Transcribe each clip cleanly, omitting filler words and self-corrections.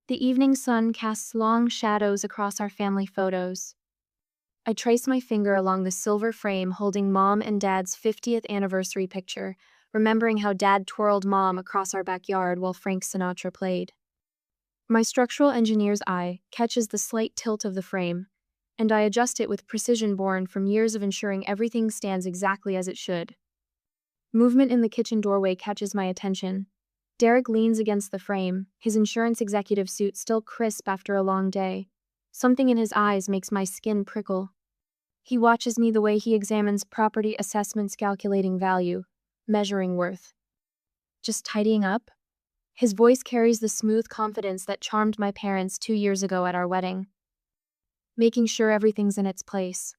The evening sun casts long shadows across our family photos. I trace my finger along the silver frame holding Mom and Dad's 50th anniversary picture, remembering how Dad twirled Mom across our backyard while Frank Sinatra played. My structural engineer's eye catches the slight tilt of the frame, and I adjust it with precision born from years of ensuring everything stands exactly as it should. Movement in the kitchen doorway catches my attention. Derek leans against the frame, his insurance executive suit still crisp after a long day. Something in his eyes makes my skin prickle. He watches me the way he examines property assessments calculating value, measuring worth. Just tidying up? His voice carries the smooth confidence that charmed my parents 2 years ago at our wedding. Making sure everything's in its place.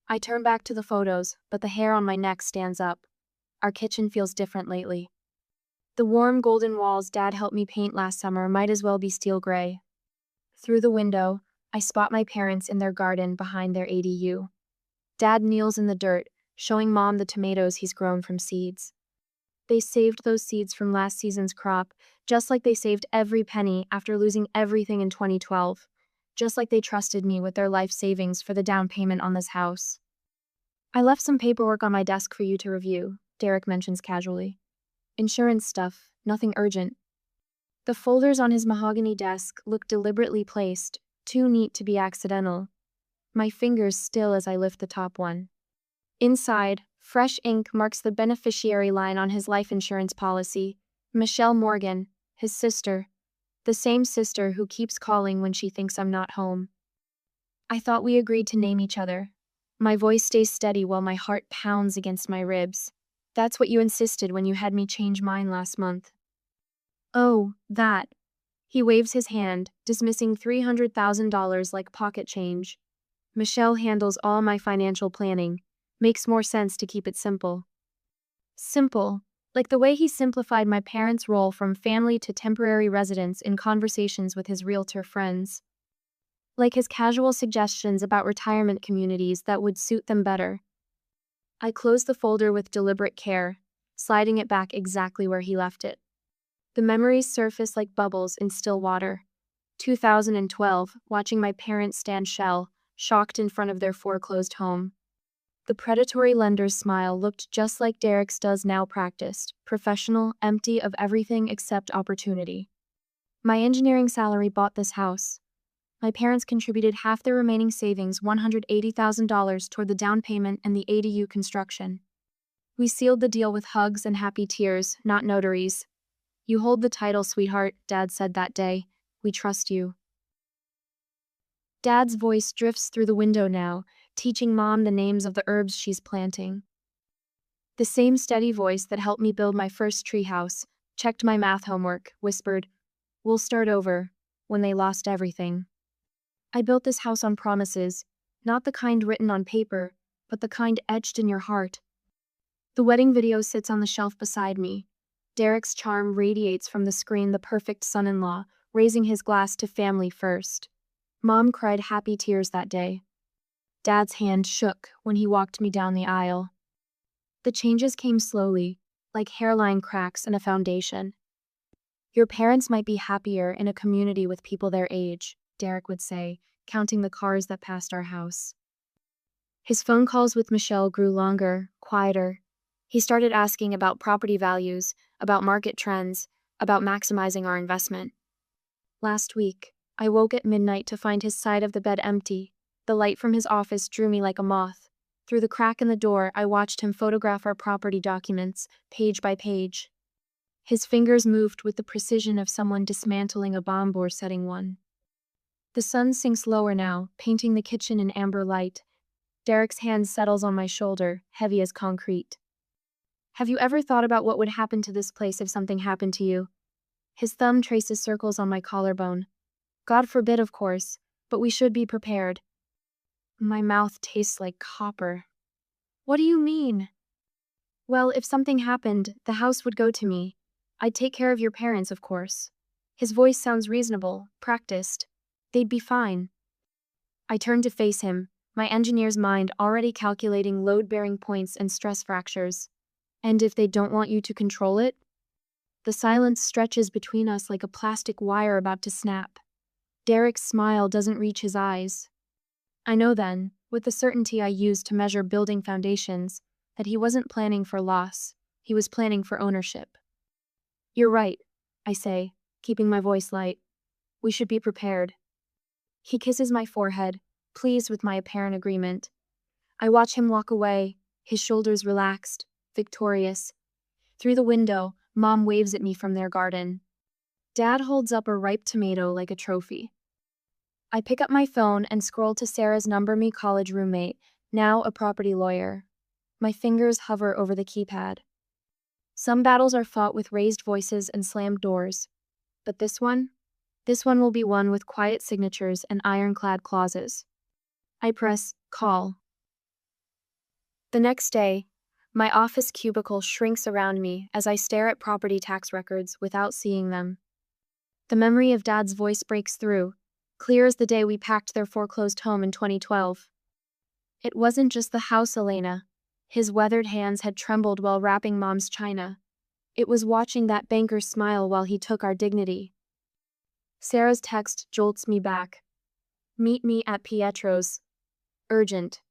I turn back to the photos, but the hair on my neck stands up. Our kitchen feels different lately. The warm golden walls Dad helped me paint last summer might as well be steel gray. Through the window, I spot my parents in their garden behind their ADU. Dad kneels in the dirt, showing Mom the tomatoes he's grown from seeds. They saved those seeds from last season's crop, just like they saved every penny after losing everything in 2012. Just like they trusted me with their life savings for the down payment on this house. I left some paperwork on my desk for you to review, Derek mentions casually. Insurance stuff, nothing urgent. The folders on his mahogany desk look deliberately placed, too neat to be accidental. My fingers still as I lift the top one. Inside, fresh ink marks the beneficiary line on his life insurance policy, Michelle Morgan, his sister. The same sister who keeps calling when she thinks I'm not home. I thought we agreed to name each other. My voice stays steady while my heart pounds against my ribs. That's what you insisted when you had me change mine last month. Oh, that. He waves his hand, dismissing $300,000 like pocket change. Michelle handles all my financial planning. Makes more sense to keep it simple. Simple, like the way he simplified my parents' role from family to temporary residence in conversations with his realtor friends. Like his casual suggestions about retirement communities that would suit them better. I close the folder with deliberate care, sliding it back exactly where he left it. The memories surface like bubbles in still water. 2012, watching my parents stand shell, shocked in front of their foreclosed home. The predatory lender's smile looked just like Derek's does now, practiced, professional, empty of everything except opportunity. My engineering salary bought this house. My parents contributed half their remaining savings, $180,000, toward the down payment and the ADU construction. We sealed the deal with hugs and happy tears, not notaries. You hold the title, sweetheart, Dad said that day. We trust you. Dad's voice drifts through the window now, teaching Mom the names of the herbs she's planting. The same steady voice that helped me build my first treehouse, checked my math homework, whispered, "We'll start over," when they lost everything. I built this house on promises, not the kind written on paper, but the kind etched in your heart. The wedding video sits on the shelf beside me. Derek's charm radiates from the screen, the perfect son-in-law, raising his glass to family first. Mom cried happy tears that day. Dad's hand shook when he walked me down the aisle. The changes came slowly, like hairline cracks in a foundation. Your parents might be happier in a community with people their age, Derek would say, counting the cars that passed our house. His phone calls with Michelle grew longer, quieter. He started asking about property values, about market trends, about maximizing our investment. Last week, I woke at midnight to find his side of the bed empty. The light from his office drew me like a moth. Through the crack in the door, I watched him photograph our property documents, page by page. His fingers moved with the precision of someone dismantling a bomb or setting one. The sun sinks lower now, painting the kitchen in amber light. Derek's hand settles on my shoulder, heavy as concrete. Have you ever thought about what would happen to this place if something happened to you? His thumb traces circles on my collarbone. God forbid, of course, but we should be prepared. My mouth tastes like copper. What do you mean? Well, if something happened, the house would go to me. I'd take care of your parents, of course. His voice sounds reasonable, practiced. They'd be fine. I turned to face him, my engineer's mind already calculating load-bearing points and stress fractures. And if they don't want you to control it? The silence stretches between us like a plastic wire about to snap. Derek's smile doesn't reach his eyes. I know then, with the certainty I use to measure building foundations, that he wasn't planning for loss. He was planning for ownership. You're right, I say, keeping my voice light. We should be prepared. He kisses my forehead, pleased with my apparent agreement. I watch him walk away, his shoulders relaxed, victorious. Through the window, Mom waves at me from their garden. Dad holds up a ripe tomato like a trophy. I pick up my phone and scroll to Sarah's number me college roommate, now a property lawyer. My fingers hover over the keypad. Some battles are fought with raised voices and slammed doors. But this one will be won with quiet signatures and ironclad clauses. I press call. The next day, my office cubicle shrinks around me as I stare at property tax records without seeing them. The memory of Dad's voice breaks through, clear as the day we packed their foreclosed home in 2012. It wasn't just the house, Elena. His weathered hands had trembled while wrapping Mom's china. It was watching that banker smile while he took our dignity. Sarah's text jolts me back. Meet me at Pietro's. Urgent.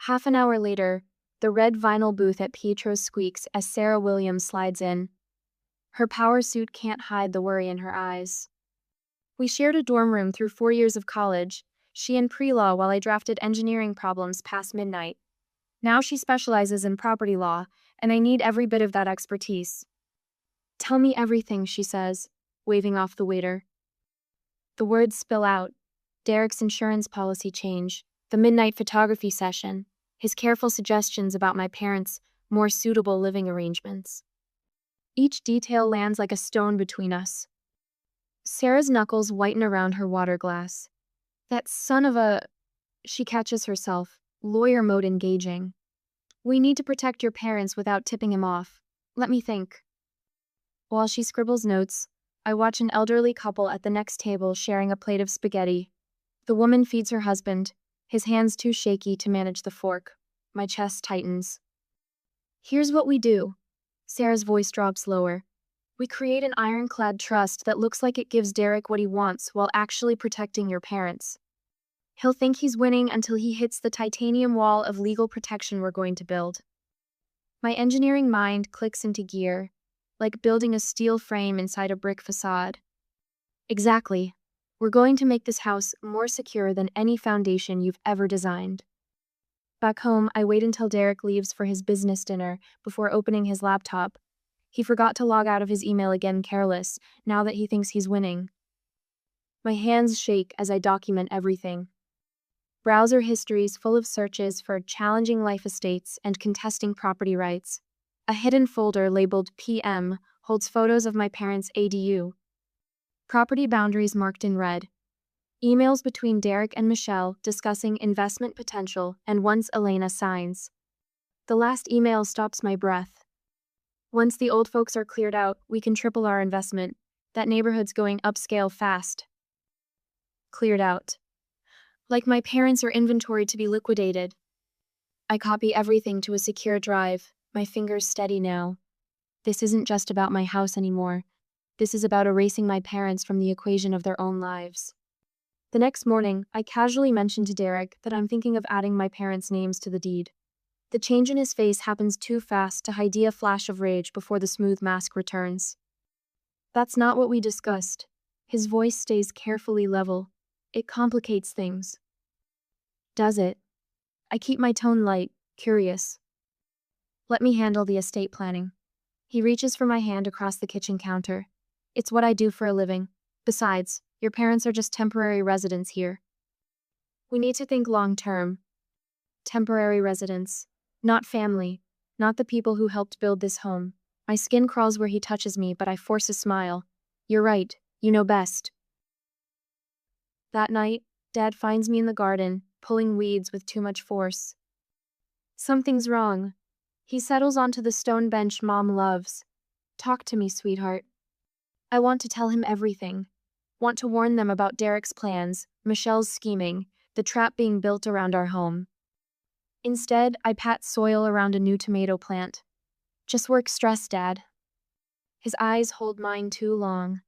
Half an hour later, the red vinyl booth at Pietro's squeaks as Sarah Williams slides in. Her power suit can't hide the worry in her eyes. We shared a dorm room through 4 years of college, she in pre-law while I drafted engineering problems past midnight. Now she specializes in property law, and I need every bit of that expertise. Tell me everything, she says, waving off the waiter. The words spill out. Derek's insurance policy change, the midnight photography session, his careful suggestions about my parents' more suitable living arrangements. Each detail lands like a stone between us. Sarah's knuckles whiten around her water glass. That son of a... She catches herself, lawyer mode engaging. We need to protect your parents without tipping him off. Let me think. While she scribbles notes, I watch an elderly couple at the next table sharing a plate of spaghetti. The woman feeds her husband, his hands too shaky to manage the fork. My chest tightens. Here's what we do. Sarah's voice drops lower. We create an ironclad trust that looks like it gives Derek what he wants while actually protecting your parents. He'll think he's winning until he hits the titanium wall of legal protection we're going to build. My engineering mind clicks into gear, like building a steel frame inside a brick facade. Exactly. We're going to make this house more secure than any foundation you've ever designed. Back home, I wait until Derek leaves for his business dinner before opening his laptop. He forgot to log out of his email again, careless, now that he thinks he's winning. My hands shake as I document everything. Browser histories full of searches for challenging life estates and contesting property rights. A hidden folder labeled PM holds photos of my parents' ADU. Property boundaries marked in red. Emails between Derek and Michelle discussing investment potential, and once Elena signs. The last email stops my breath. Once the old folks are cleared out, we can triple our investment. That neighborhood's going upscale fast. Cleared out. Like my parents are inventory to be liquidated. I copy everything to a secure drive, my fingers steady now. This isn't just about my house anymore. This is about erasing my parents from the equation of their own lives. The next morning, I casually mention to Derek that I'm thinking of adding my parents' names to the deed. The change in his face happens too fast to hide a flash of rage before the smooth mask returns. That's not what we discussed. His voice stays carefully level. It complicates things. Does it? I keep my tone light, curious. Let me handle the estate planning. He reaches for my hand across the kitchen counter. It's what I do for a living. Besides, your parents are just temporary residents here. We need to think long-term. Temporary residents. Not family. Not the people who helped build this home. My skin crawls where he touches me, but I force a smile. You're right. You know best. That night, Dad finds me in the garden, pulling weeds with too much force. Something's wrong. He settles onto the stone bench Mom loves. Talk to me, sweetheart. I want to tell him everything. Want to warn them about Derek's plans, Michelle's scheming, the trap being built around our home. Instead, I pat soil around a new tomato plant. Just work stress, Dad. His eyes hold mine too long.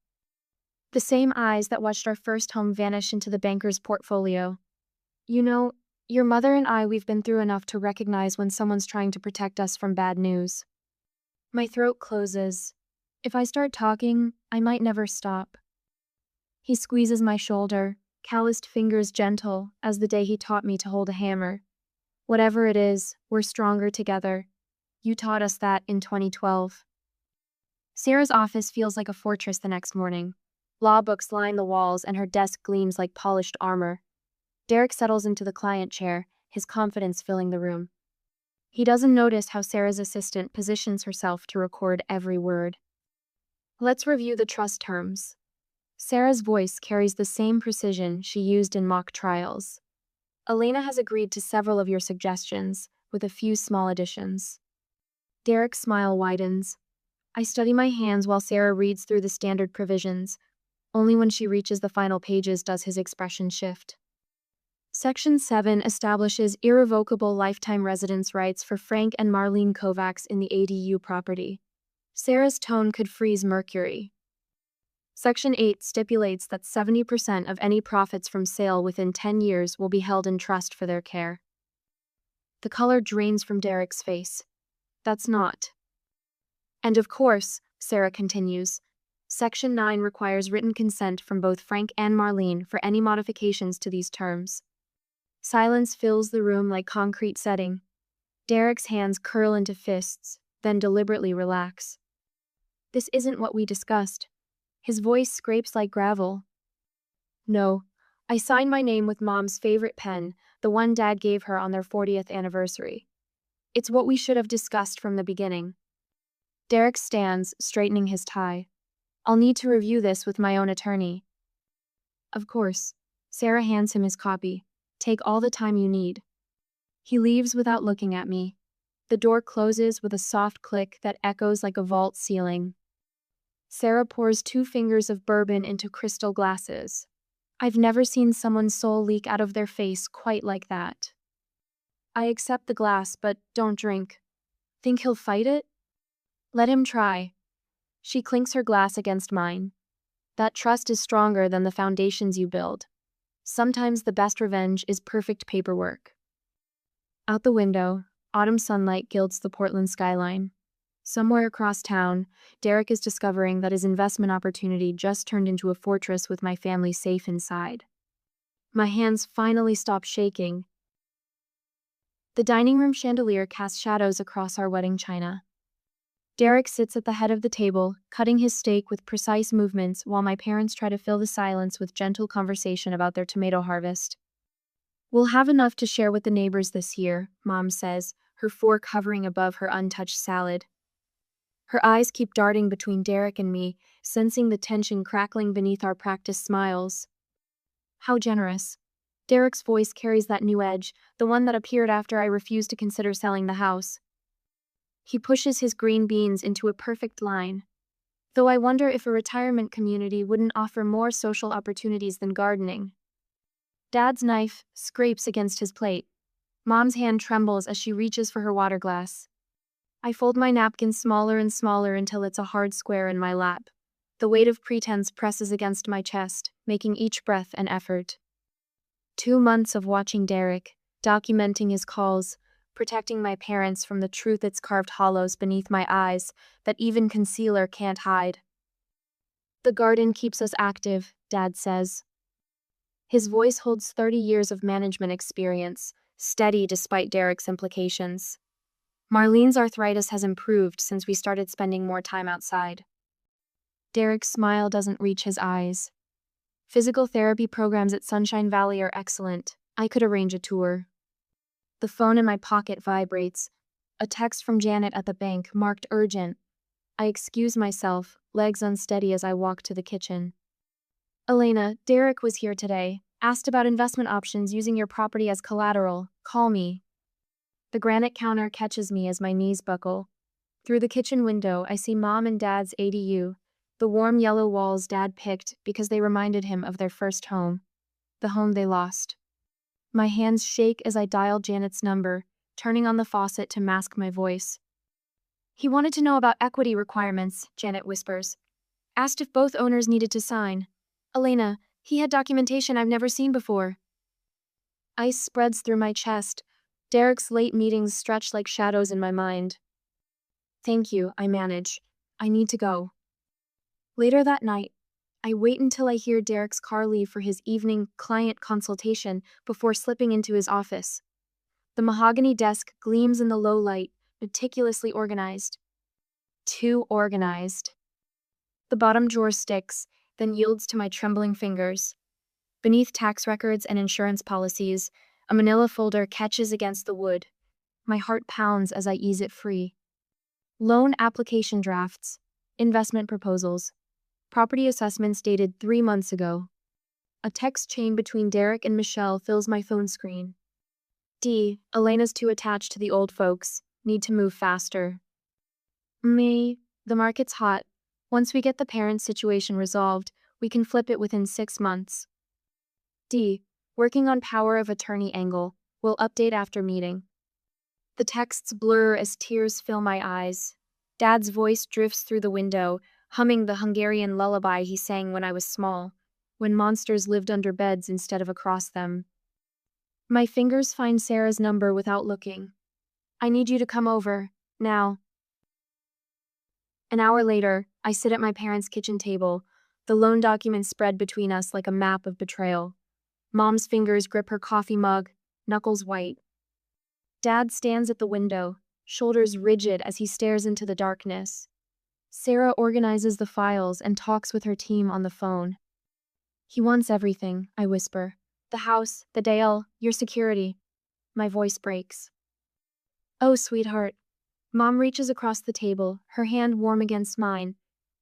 The same eyes that watched our first home vanish into the banker's portfolio. You know, your mother and we've been through enough to recognize when someone's trying to protect us from bad news. My throat closes. If I start talking, I might never stop. He squeezes my shoulder, calloused fingers gentle as the day he taught me to hold a hammer. Whatever it is, we're stronger together. You taught us that in 2012. Sarah's office feels like a fortress the next morning. Law books line the walls and her desk gleams like polished armor. Derek settles into the client chair, his confidence filling the room. He doesn't notice how Sarah's assistant positions herself to record every word. Let's review the trust terms. Sarah's voice carries the same precision she used in mock trials. Elena has agreed to several of your suggestions, with a few small additions. Derek's smile widens. I study my hands while Sarah reads through the standard provisions. Only when she reaches the final pages does his expression shift. Section 7 establishes irrevocable lifetime residence rights for Frank and Marlene Kovacs in the ADU property. Sarah's tone could freeze Mercury. Section 8 stipulates that 70% of any profits from sale within 10 years will be held in trust for their care. The color drains from Derek's face. That's not. And of course, Sarah continues, Section 9 requires written consent from both Frank and Marlene for any modifications to these terms. Silence fills the room like concrete setting. Derek's hands curl into fists, then deliberately relax. This isn't what we discussed. His voice scrapes like gravel. No, I signed my name with Mom's favorite pen, the one Dad gave her on their 40th anniversary. It's what we should have discussed from the beginning. Derek stands, straightening his tie. I'll need to review this with my own attorney. Of course. Sarah hands him his copy. Take all the time you need. He leaves without looking at me. The door closes with a soft click that echoes like a vault ceiling. Sarah pours 2 fingers of bourbon into crystal glasses. I've never seen someone's soul leak out of their face quite like that. I accept the glass, but don't drink. Think he'll fight it? Let him try. She clinks her glass against mine. That trust is stronger than the foundations you build. Sometimes the best revenge is perfect paperwork. Out the window, autumn sunlight gilds the Portland skyline. Somewhere across town, Derek is discovering that his investment opportunity just turned into a fortress with my family safe inside. My hands finally stop shaking. The dining room chandelier casts shadows across our wedding china. Derek sits at the head of the table, cutting his steak with precise movements while my parents try to fill the silence with gentle conversation about their tomato harvest. We'll have enough to share with the neighbors this year, Mom says, her fork hovering above her untouched salad. Her eyes keep darting between Derek and me, sensing the tension crackling beneath our practiced smiles. How generous. Derek's voice carries that new edge, the one that appeared after I refused to consider selling the house. He pushes his green beans into a perfect line. Though I wonder if a retirement community wouldn't offer more social opportunities than gardening. Dad's knife scrapes against his plate. Mom's hand trembles as she reaches for her water glass. I fold my napkin smaller and smaller until it's a hard square in my lap. The weight of pretense presses against my chest, making each breath an effort. 2 months of watching Derek, documenting his calls, protecting my parents from the truth its carved hollows beneath my eyes that even concealer can't hide. The garden keeps us active, Dad says. His voice holds 30 years of management experience, steady despite Derek's implications. Marlene's arthritis has improved since we started spending more time outside. Derek's smile doesn't reach his eyes. Physical therapy programs at Sunshine Valley are excellent. I could arrange a tour. The phone in my pocket vibrates. A text from Janet at the bank, marked urgent. I excuse myself, legs unsteady as I walk to the kitchen. Elena, Derek was here today. Asked about investment options using your property as collateral. Call me. The granite counter catches me as my knees buckle. Through the kitchen window, I see Mom and Dad's ADU, the warm yellow walls Dad picked because they reminded him of their first home, the home they lost. My hands shake as I dial Janet's number, turning on the faucet to mask my voice. He wanted to know about equity requirements, Janet whispers. Asked if both owners needed to sign. Elena, he had documentation I've never seen before. Ice spreads through my chest. Derek's late meetings stretch like shadows in my mind. Thank you, I manage. I need to go. Later that night, I wait until I hear Derek's car leave for his evening client consultation before slipping into his office. The mahogany desk gleams in the low light, meticulously organized. Too organized. The bottom drawer sticks, then yields to my trembling fingers. Beneath tax records and insurance policies, a manila folder catches against the wood. My heart pounds as I ease it free. Loan application drafts, investment proposals, property assessments dated 3 months ago. A text chain between Derek and Michelle fills my phone screen. D. Elena's too attached to the old folks. Need to move faster. Me. The market's hot. Once we get the parent situation resolved, we can flip it within 6 months. D. Working on power of attorney angle. We'll update after meeting. The texts blur as tears fill my eyes. Dad's voice drifts through the window, humming the Hungarian lullaby he sang when I was small, when monsters lived under beds instead of across them. My fingers find Sarah's number without looking. I need you to come over, now. An hour later, I sit at my parents' kitchen table, the loan documents spread between us like a map of betrayal. Mom's fingers grip her coffee mug, knuckles white. Dad stands at the window, shoulders rigid as he stares into the darkness. Sarah organizes the files and talks with her team on the phone. He wants everything, I whisper. The house, the Dale, your security. My voice breaks. Oh, sweetheart. Mom reaches across the table, her hand warm against mine.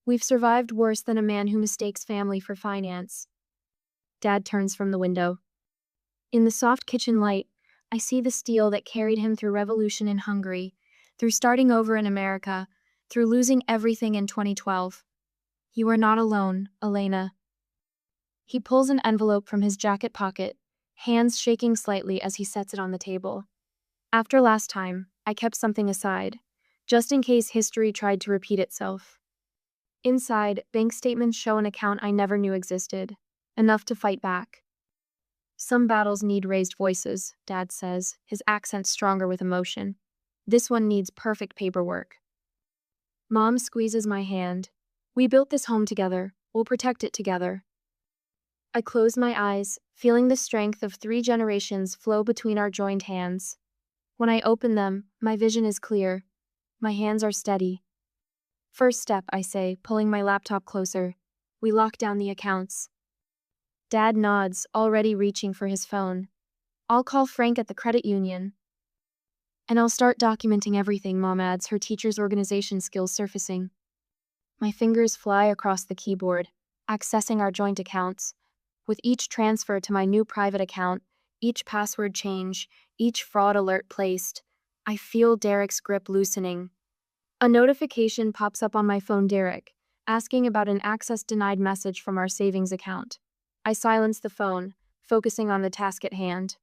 We've survived worse than a man who mistakes family for finance. Dad turns from the window. In the soft kitchen light, I see the steel that carried him through revolution in Hungary, through starting over in America, through losing everything in 2012. You are not alone, Elena. He pulls an envelope from his jacket pocket, hands shaking slightly as he sets it on the table. After last time, I kept something aside, just in case history tried to repeat itself. Inside, bank statements show an account I never knew existed, enough to fight back. Some battles need raised voices, Dad says, his accent stronger with emotion. This one needs perfect paperwork. Mom squeezes my hand. We built this home together. We'll protect it together. I close my eyes, feeling the strength of 3 generations flow between our joined hands. When I open them, my vision is clear. My hands are steady. First step, I say, pulling my laptop closer. We lock down the accounts. Dad nods, already reaching for his phone. I'll call Frank at the credit union. And I'll start documenting everything, Mom adds, her teacher's organization skills surfacing. My fingers fly across the keyboard, accessing our joint accounts. With each transfer to my new private account, each password change, each fraud alert placed, I feel Derek's grip loosening. A notification pops up on my phone, Derek, asking about an access denied message from our savings account. I silence the phone, focusing on the task at hand.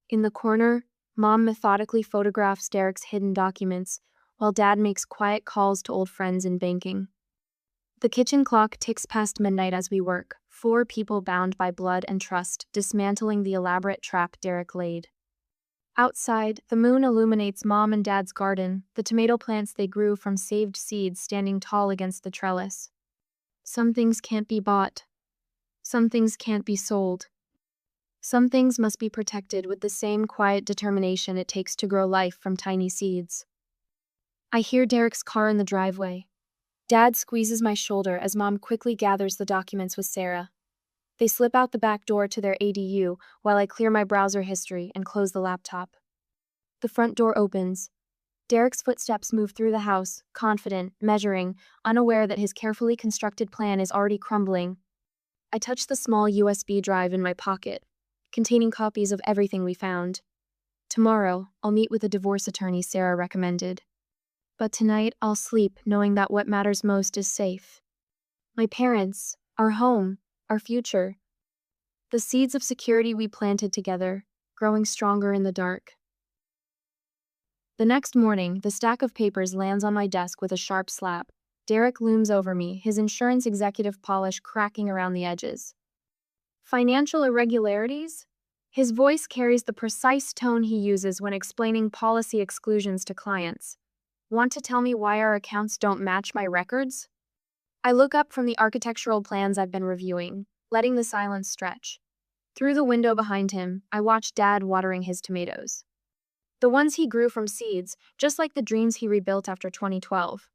In the corner, Mom methodically photographs Derek's hidden documents, while Dad makes quiet calls to old friends in banking. The kitchen clock ticks past midnight as we work, 4 people bound by blood and trust, dismantling the elaborate trap Derek laid. Outside, the moon illuminates Mom and Dad's garden, the tomato plants they grew from saved seeds standing tall against the trellis. Some things can't be bought. Some things can't be sold. Some things must be protected with the same quiet determination it takes to grow life from tiny seeds. I hear Derek's car in the driveway. Dad squeezes my shoulder as Mom quickly gathers the documents with Sarah. They slip out the back door to their ADU while I clear my browser history and close the laptop. The front door opens. Derek's footsteps move through the house, confident, measuring, unaware that his carefully constructed plan is already crumbling. I touch the small USB drive in my pocket, containing copies of everything we found. Tomorrow, I'll meet with the divorce attorney Sarah recommended. But tonight, I'll sleep knowing that what matters most is safe. My parents, our home, our future. The seeds of security we planted together, growing stronger in the dark. The next morning, the stack of papers lands on my desk with a sharp slap. Derek looms over me, his insurance executive polish cracking around the edges. Financial irregularities? His voice carries the precise tone he uses when explaining policy exclusions to clients. Want to tell me why our accounts don't match my records? I look up from the architectural plans I've been reviewing, letting the silence stretch. Through the window behind him, I watch Dad watering his tomatoes. The ones he grew from seeds, just like the dreams he rebuilt after 2012.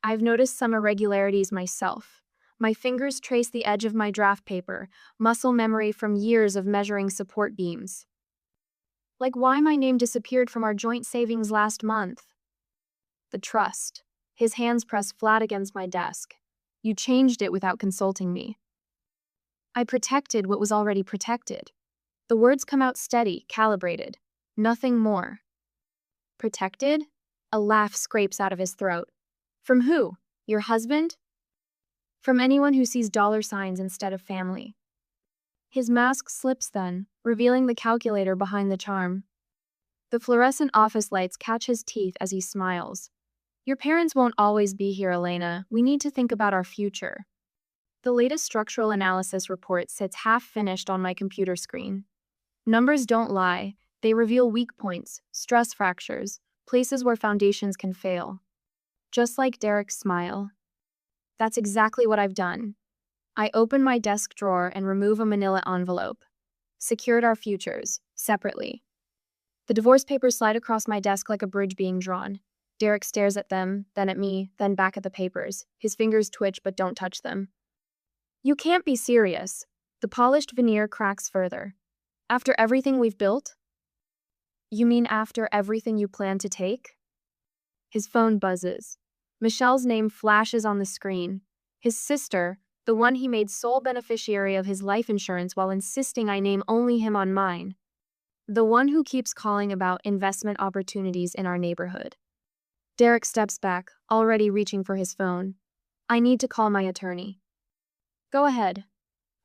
I've noticed some irregularities myself. My fingers trace the edge of my draft paper, muscle memory from years of measuring support beams. Like why my name disappeared from our joint savings last month. The trust. His hands press flat against my desk. You changed it without consulting me. I protected what was already protected. The words come out steady, calibrated. Nothing more. Protected? A laugh scrapes out of his throat. From who? Your husband? From anyone who sees dollar signs instead of family. His mask slips then, revealing the calculator behind the charm. The fluorescent office lights catch his teeth as he smiles. Your parents won't always be here, Elena. We need to think about our future. The latest structural analysis report sits half-finished on my computer screen. Numbers don't lie. They reveal weak points, stress fractures, places where foundations can fail. Just like Derek's smile. That's exactly what I've done. I open my desk drawer and remove a manila envelope. Secured our futures, separately. The divorce papers slide across my desk like a bridge being drawn. Derek stares at them, then at me, then back at the papers. His fingers twitch but don't touch them. You can't be serious. The polished veneer cracks further. After everything we've built? You mean after everything you plan to take? His phone buzzes. Michelle's name flashes on the screen. His sister, the one he made sole beneficiary of his life insurance while insisting I name only him on mine. The one who keeps calling about investment opportunities in our neighborhood. Derek steps back, already reaching for his phone. I need to call my attorney. Go ahead.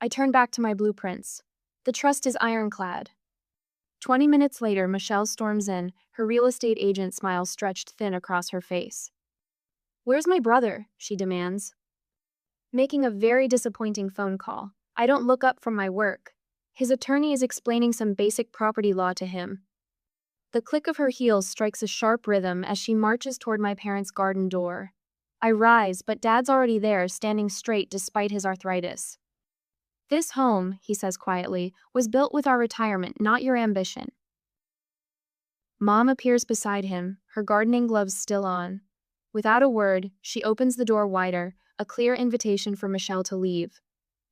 I turn back to my blueprints. The trust is ironclad. 20 minutes later, Michelle storms in, her real estate agent smile stretched thin across her face. Where's my brother? She demands. Making a very disappointing phone call. I don't look up from my work. His attorney is explaining some basic property law to him. The click of her heels strikes a sharp rhythm as she marches toward my parents' garden door. I rise, but Dad's already there, standing straight despite his arthritis. This home, he says quietly, was built with our retirement, not your ambition. Mom appears beside him, her gardening gloves still on. Without a word, she opens the door wider, a clear invitation for Michelle to leave.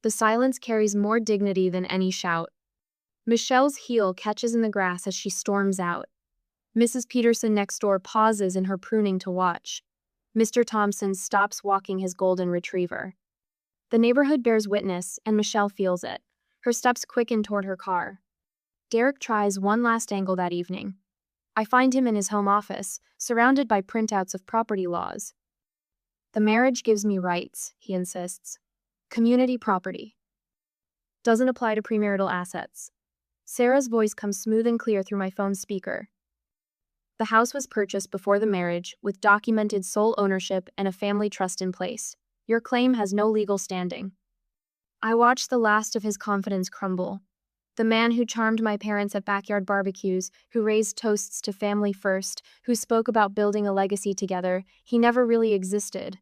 The silence carries more dignity than any shout. Michelle's heel catches in the grass as she storms out. Mrs. Peterson next door pauses in her pruning to watch. Mr. Thompson stops walking his golden retriever. The neighborhood bears witness, and Michelle feels it. Her steps quicken toward her car. Derek tries one last angle that evening. I find him in his home office, surrounded by printouts of property laws. The marriage gives me rights, he insists. Community property. Doesn't apply to premarital assets. Sarah's voice comes smooth and clear through my phone speaker. The house was purchased before the marriage, with documented sole ownership and a family trust in place. Your claim has no legal standing. I watched the last of his confidence crumble. The man who charmed my parents at backyard barbecues, who raised toasts to family first, who spoke about building a legacy together, he never really existed.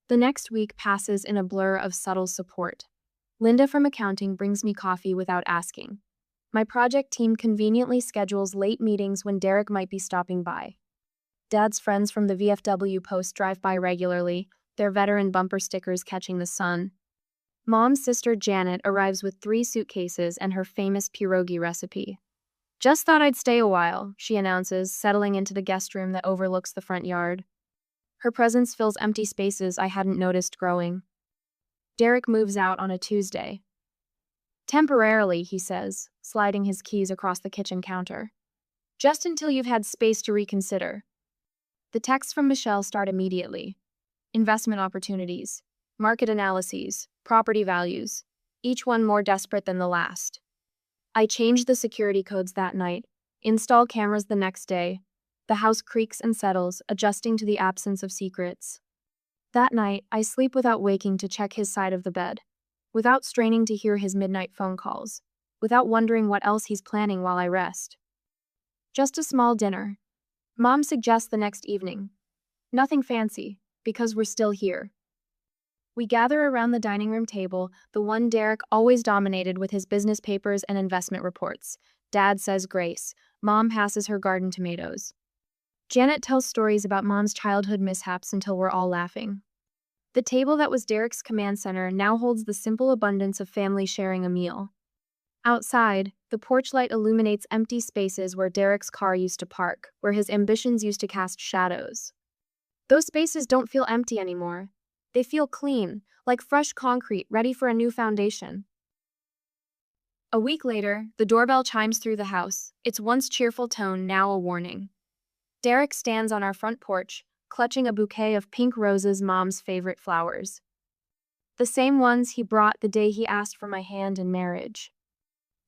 The next week passes in a blur of subtle support. Linda from accounting brings me coffee without asking. My project team conveniently schedules late meetings when Derek might be stopping by. Dad's friends from the VFW post drive by regularly, their veteran bumper stickers catching the sun. Mom's sister Janet arrives with 3 suitcases and her famous pierogi recipe. Just thought I'd stay a while, she announces, settling into the guest room that overlooks the front yard. Her presence fills empty spaces I hadn't noticed growing. Derek moves out on a Tuesday. Temporarily, he says, sliding his keys across the kitchen counter. Just until you've had space to reconsider. The texts from Michelle start immediately. Investment opportunities, market analyses, property values, each one more desperate than the last. I changed the security codes that night, install cameras the next day. The house creaks and settles, adjusting to the absence of secrets. That night, I sleep without waking to check his side of the bed, without straining to hear his midnight phone calls, without wondering what else he's planning while I rest. Just a small dinner. Mom suggests the next evening. Nothing fancy, because we're still here. We gather around the dining room table, the one Derek always dominated with his business papers and investment reports. Dad says grace. Mom passes her garden tomatoes. Janet tells stories about Mom's childhood mishaps until we're all laughing. The table that was Derek's command center now holds the simple abundance of family sharing a meal. Outside, the porch light illuminates empty spaces where Derek's car used to park, where his ambitions used to cast shadows. Those spaces don't feel empty anymore. They feel clean, like fresh concrete ready for a new foundation. A week later, the doorbell chimes through the house, its once cheerful tone now a warning. Derek stands on our front porch, clutching a bouquet of pink roses, Mom's favorite flowers. The same ones he brought the day he asked for my hand in marriage.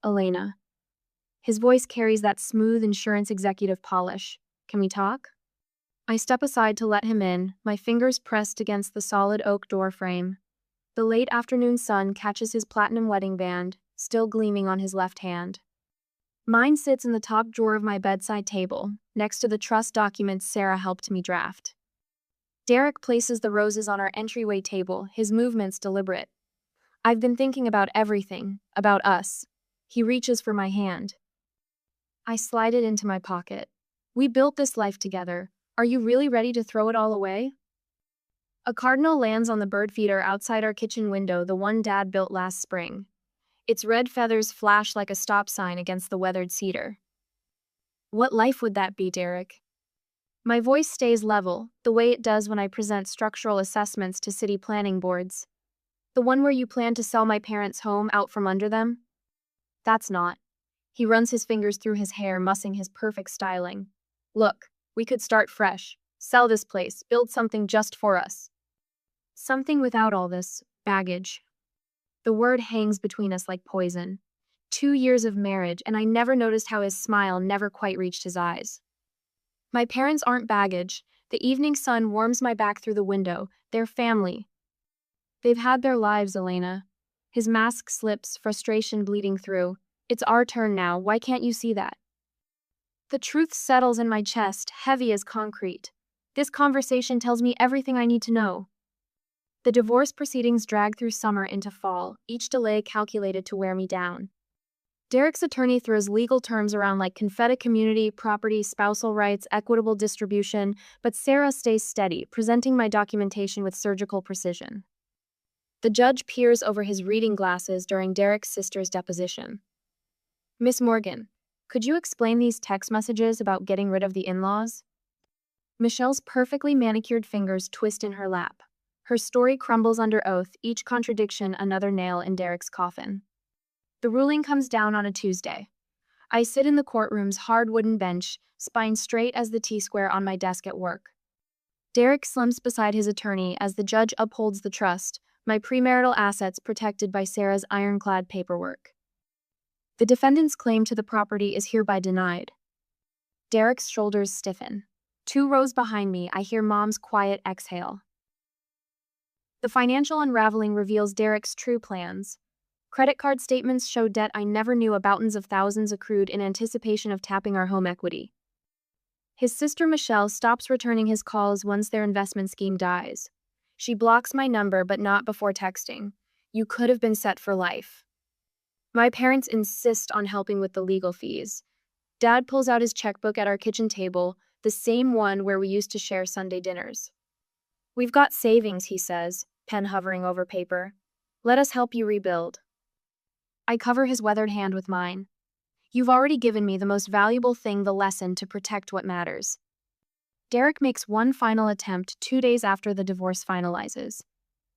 Elena. His voice carries that smooth insurance executive polish. Can we talk? I step aside to let him in, my fingers pressed against the solid oak door frame. The late afternoon sun catches his platinum wedding band, still gleaming on his left hand. Mine sits in the top drawer of my bedside table, next to the trust documents Sarah helped me draft. Derek places the roses on our entryway table, his movements deliberate. I've been thinking about everything, about us. He reaches for my hand. I slide it into my pocket. We built this life together. Are you really ready to throw it all away? A cardinal lands on the bird feeder outside our kitchen window, the one Dad built last spring. Its red feathers flash like a stop sign against the weathered cedar. What life would that be, Derek? My voice stays level, the way it does when I present structural assessments to city planning boards. The one where you plan to sell my parents' home out from under them? That's not. He runs his fingers through his hair, mussing his perfect styling. Look, we could start fresh, sell this place, build something just for us. Something without all this baggage. The word hangs between us like poison. 2 years of marriage, and I never noticed how his smile never quite reached his eyes. My parents aren't baggage. The evening sun warms my back through the window. They're family. They've had their lives, Elena. His mask slips, frustration bleeding through. It's our turn now. Why can't you see that? The truth settles in my chest, heavy as concrete. This conversation tells me everything I need to know. The divorce proceedings drag through summer into fall, each delay calculated to wear me down. Derek's attorney throws legal terms around like confetti community, property, spousal rights, equitable distribution, but Sarah stays steady, presenting my documentation with surgical precision. The judge peers over his reading glasses during Derek's sister's deposition. Miss Morgan, could you explain these text messages about getting rid of the in-laws? Michelle's perfectly manicured fingers twist in her lap. Her story crumbles under oath, each contradiction another nail in Derek's coffin. The ruling comes down on a Tuesday. I sit in the courtroom's hard wooden bench, spine straight as the T-square on my desk at work. Derek slumps beside his attorney as the judge upholds the trust, my premarital assets protected by Sarah's ironclad paperwork. The defendant's claim to the property is hereby denied. Derek's shoulders stiffen. 2 rows behind me, I hear Mom's quiet exhale. The financial unraveling reveals Derek's true plans. Credit card statements show debt I never knew about, tens of thousands accrued in anticipation of tapping our home equity. His sister Michelle stops returning his calls once their investment scheme dies. She blocks my number, but not before texting. You could have been set for life. My parents insist on helping with the legal fees. Dad pulls out his checkbook at our kitchen table, the same one where we used to share Sunday dinners. We've got savings, he says, pen hovering over paper. Let us help you rebuild. I cover his weathered hand with mine. You've already given me the most valuable thing, the lesson to protect what matters. Derek makes one final attempt 2 days after the divorce finalizes.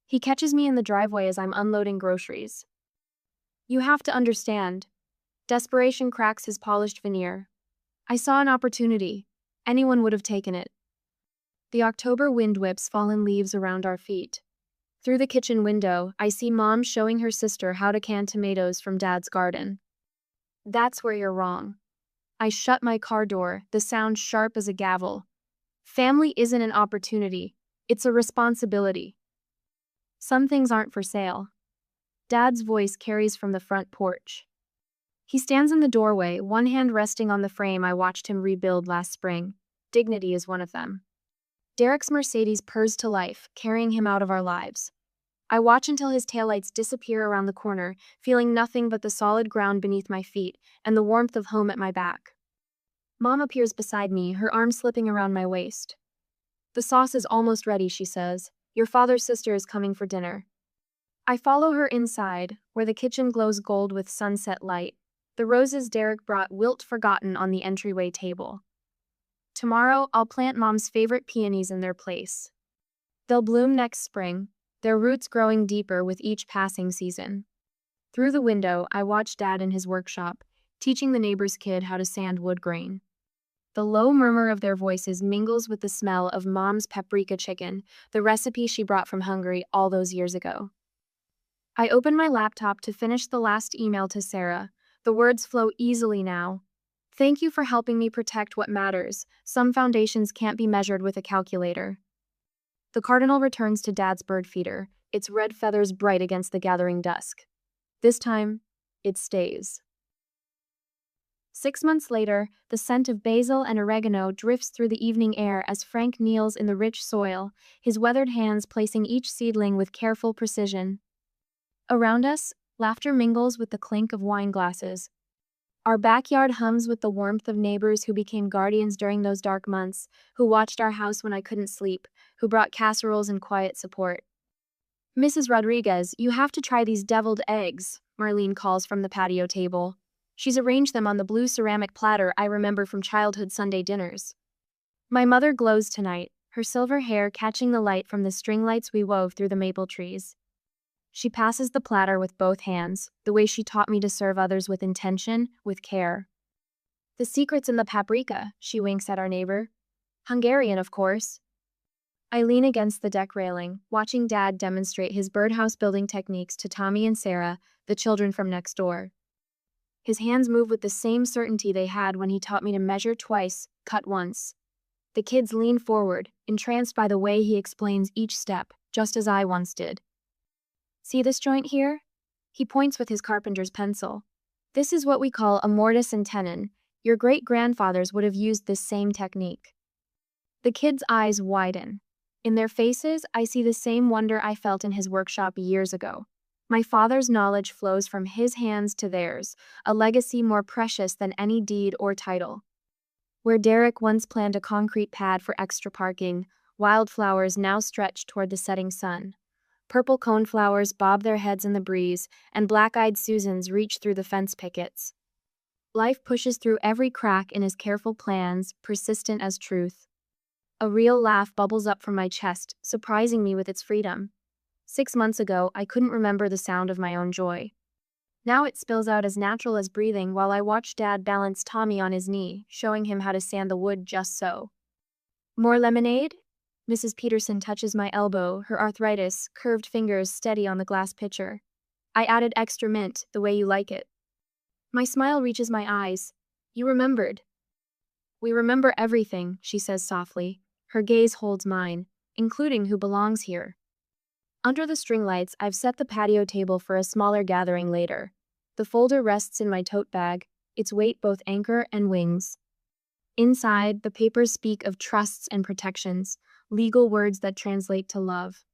He catches me in the driveway as I'm unloading groceries. You have to understand. Desperation cracks his polished veneer. I saw an opportunity. Anyone would have taken it. The October wind whips fallen leaves around our feet. Through the kitchen window, I see Mom showing her sister how to can tomatoes from Dad's garden. That's where you're wrong. I shut my car door, the sound sharp as a gavel. Family isn't an opportunity, it's a responsibility. Some things aren't for sale. Dad's voice carries from the front porch. He stands in the doorway, one hand resting on the frame I watched him rebuild last spring. Dignity is one of them. Derek's Mercedes purrs to life, carrying him out of our lives. I watch until his taillights disappear around the corner, feeling nothing but the solid ground beneath my feet and the warmth of home at my back. Mom appears beside me, her arm slipping around my waist. "The sauce is almost ready," she says. "Your father's sister is coming for dinner." I follow her inside, where the kitchen glows gold with sunset light. The roses Derek brought wilt forgotten on the entryway table. Tomorrow, I'll plant Mom's favorite peonies in their place. They'll bloom next spring, their roots growing deeper with each passing season. Through the window, I watch Dad in his workshop, teaching the neighbor's kid how to sand wood grain. The low murmur of their voices mingles with the smell of Mom's paprika chicken, the recipe she brought from Hungary all those years ago. I open my laptop to finish the last email to Sarah. The words flow easily now. "Thank you for helping me protect what matters. Some foundations can't be measured with a calculator." The cardinal returns to Dad's bird feeder, its red feathers bright against the gathering dusk. This time, it stays. 6 months later, the scent of basil and oregano drifts through the evening air as Frank kneels in the rich soil, his weathered hands placing each seedling with careful precision. Around us, laughter mingles with the clink of wine glasses. Our backyard hums with the warmth of neighbors who became guardians during those dark months, who watched our house when I couldn't sleep, who brought casseroles and quiet support. "Mrs. Rodriguez, you have to try these deviled eggs," Marlene calls from the patio table. She's arranged them on the blue ceramic platter I remember from childhood Sunday dinners. My mother glows tonight, her silver hair catching the light from the string lights we wove through the maple trees. She passes the platter with both hands, the way she taught me to serve others with intention, with care. "The secret's in the paprika," she winks at our neighbor. "Hungarian, of course." I lean against the deck railing, watching Dad demonstrate his birdhouse building techniques to Tommy and Sarah, the children from next door. His hands move with the same certainty they had when he taught me to measure twice, cut once. The kids lean forward, entranced by the way he explains each step, just as I once did. "See this joint here?" He points with his carpenter's pencil. "This is what we call a mortise and tenon. Your great-grandfathers would have used this same technique." The kids' eyes widen. In their faces, I see the same wonder I felt in his workshop years ago. My father's knowledge flows from his hands to theirs, a legacy more precious than any deed or title. Where Derek once planned a concrete pad for extra parking, wildflowers now stretch toward the setting sun. Purple coneflowers bob their heads in the breeze, and black-eyed Susans reach through the fence pickets. Life pushes through every crack in his careful plans, persistent as truth. A real laugh bubbles up from my chest, surprising me with its freedom. 6 months ago, I couldn't remember the sound of my own joy. Now it spills out as natural as breathing while I watch Dad balance Tommy on his knee, showing him how to sand the wood just so. "More lemonade?" Mrs. Peterson touches my elbow, her arthritis, curved fingers steady on the glass pitcher. "I added extra mint, the way you like it." My smile reaches my eyes. "You remembered." "We remember everything," she says softly. Her gaze holds mine, "including who belongs here." Under the string lights, I've set the patio table for a smaller gathering later. The folder rests in my tote bag, its weight both anchor and wings. Inside, the papers speak of trusts and protections, legal words that translate to love.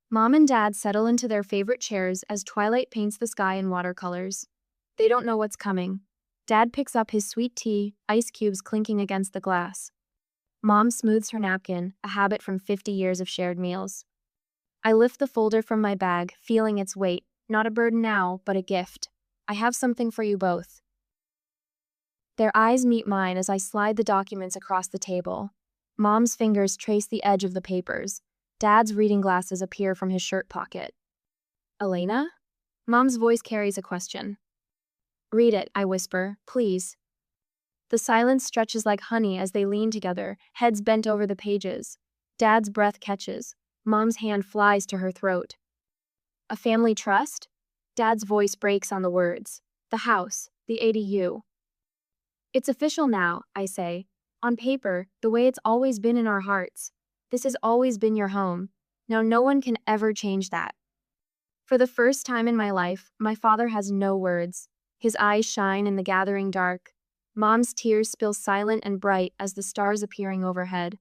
Mom and Dad settle into their favorite chairs as twilight paints the sky in watercolors. They don't know what's coming. Dad picks up his sweet tea, ice cubes clinking against the glass. Mom smooths her napkin, a habit from 50 years of shared meals. I lift the folder from my bag, feeling its weight, not a burden now, but a gift. "I have something for you both." Their eyes meet mine as I slide the documents across the table. Mom's fingers trace the edge of the papers. Dad's reading glasses appear from his shirt pocket. "Elena?" Mom's voice carries a question. "Read it," I whisper, "please." The silence stretches like honey as they lean together, heads bent over the pages. Dad's breath catches. Mom's hand flies to her throat. "A family trust?" Dad's voice breaks on the words. "The house, the ADU." It's official now, I say. On paper, the way it's always been in our hearts. This has always been your home. Now no one can ever change that. For the first time in my life, my father has no words. His eyes shine in the gathering dark. Mom's tears spill silent and bright as the stars appearing overhead.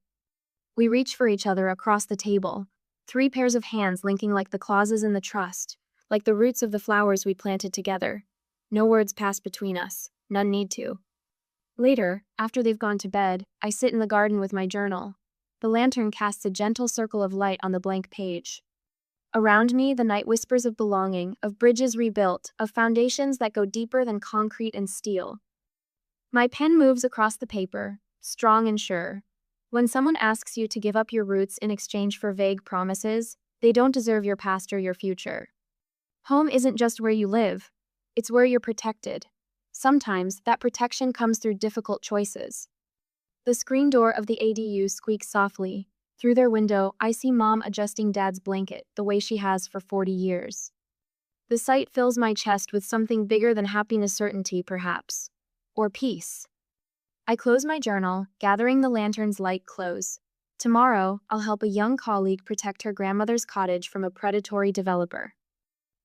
We reach for each other across the table, 3 pairs of hands linking like the clauses in the trust, like the roots of the flowers we planted together. No words pass between us. None need to. Later, after they've gone to bed, I sit in the garden with my journal. The lantern casts a gentle circle of light on the blank page. Around me, the night whispers of belonging, of bridges rebuilt, of foundations that go deeper than concrete and steel. My pen moves across the paper, strong and sure. When someone asks you to give up your roots in exchange for vague promises, they don't deserve your past or your future. Home isn't just where you live, it's where you're protected. Sometimes, that protection comes through difficult choices. The screen door of the ADU squeaks softly. Through their window, I see Mom adjusting Dad's blanket the way she has for 40 years. The sight fills my chest with something bigger than happiness, certainty, perhaps. Or peace. I close my journal, gathering the lantern's light close. Tomorrow, I'll help a young colleague protect her grandmother's cottage from a predatory developer.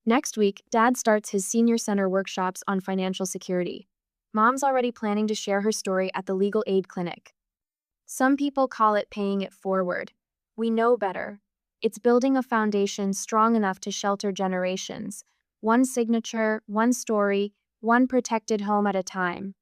Next week, Dad starts his senior center workshops on financial security. Mom's already planning to share her story at the legal aid clinic. Some people call it paying it forward. We know better. It's building a foundation strong enough to shelter generations. One signature, one story, one protected home at a time.